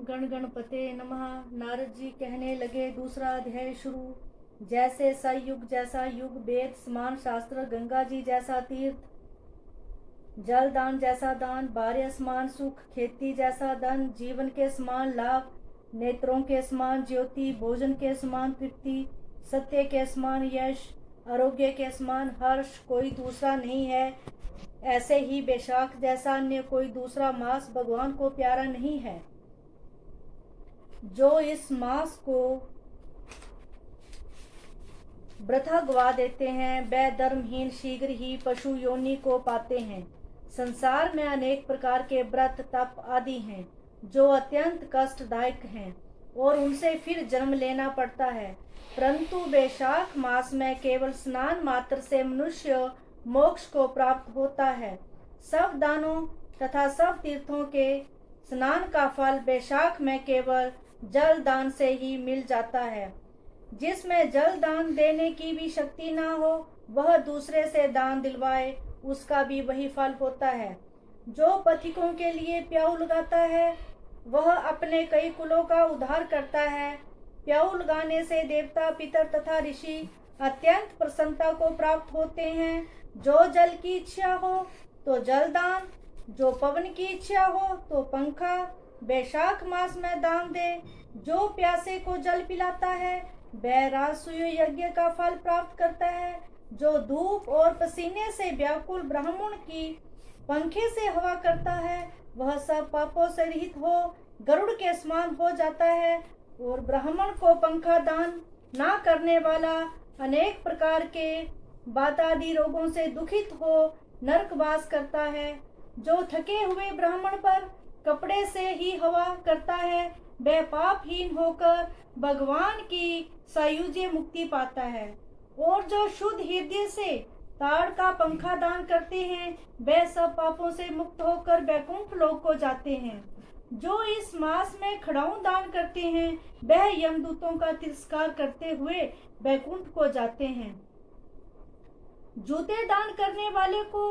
गण गणपते नमः। नारद जी कहने लगे, दूसरा अध्याय शुरू। जैसे सयुग जैसा युग, वेद समान शास्त्र, गंगा जी जैसा तीर्थ, जल दान जैसा दान, बार्य समान सुख, खेती जैसा धन, जीवन के समान लाभ, नेत्रों के समान ज्योति, भोजन के समान तृप्ति, सत्य के समान यश, आरोग्य के समान हर्ष कोई दूसरा नहीं है। ऐसे ही बैशाख जैसा अन्य कोई दूसरा मास भगवान को प्यारा नहीं है। जो इस मास को वृथा गवा देते हैं, वे धर्महीन शीघ्र ही पशु योनि को पाते हैं। संसार में अनेक प्रकार के व्रत तप आदि हैं जो अत्यंत कष्टदायक हैं और उनसे फिर जन्म लेना पड़ता है, परंतु वैशाख मास में केवल स्नान मात्र से मनुष्य मोक्ष को प्राप्त होता है। सब दानों तथा सब तीर्थों के स्नान का फल वैशाख में केवल जल दान से ही मिल जाता है। जिसमें जल दान देने की भी शक्ति ना हो, वह दूसरे से दान दिलवाए, उसका भी वही फल होता है। जो पथिकों के लिए प्याऊ लगाता है, वह अपने कई कुलों का उद्धार करता है। प्याऊ लगाने से देवता पितर तथा ऋषि अत्यंत प्रसन्नता को प्राप्त होते हैं। जो जल की इच्छा हो तो जल दान, जो पवन की इच्छा हो तो पंखा वैशाख मास में दान दे। जो प्यासे को जल पिलाता है वह राजसूय यज्ञ का फल प्राप्त करता है। जो धूप और पसीने से व्याकुल ब्राह्मण की पंखे से हवा करता है, वह सब पापों से रहित हो गरुड़ के समान हो जाता है। और ब्राह्मण को पंखा दान ना करने वाला अनेक प्रकार के वातादि रोगों से दुखित हो नरकवास करता है। जो थके हुए ब्राह्मण पर कपड़े से ही हवा करता है, वह पापहीन होकर भगवान की सायुज्य मुक्ति पाता है। और जो शुद्ध हृदय से ताड़ का पंखा दान करते हैं, वे सब पापों से मुक्त होकर वैकुंठ लोक को जाते हैं। जो इस मास में खड़ाऊ दान करते हैं, वह यमदूतों का तिरस्कार करते हुए वैकुंठ को जाते हैं। जूते दान करने वाले को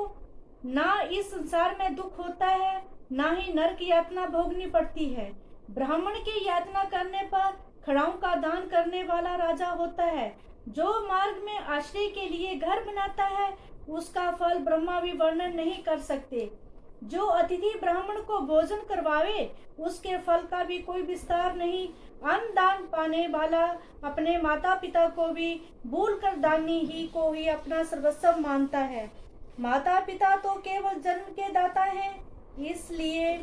ना इस संसार में दुख होता है, ना ही नरक यातना भोगनी पड़ती है। ब्राह्मण की यातना करने पर खड़ाऊ का दान करने वाला राजा होता है। जो मार्ग में आश्रय के लिए घर बनाता है, उसका फल ब्रह्मा भी वर्णन नहीं कर सकते। जो अतिथि ब्राह्मण को भोजन करवावे, उसके फल का भी कोई विस्तार नहीं। अन्न दान पाने वाला अपने माता पिता को भी भूल कर दानी ही को ही अपना सर्वस्व मानता है। माता पिता तो केवल जन्म के दाता हैं, इसलिए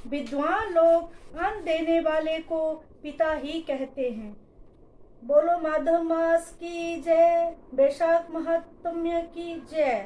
विद्वान लोग अन्न देने वाले को पिता ही कहते हैं। बोलो माधव मास की जय, वैशाख महात्म्य की जय।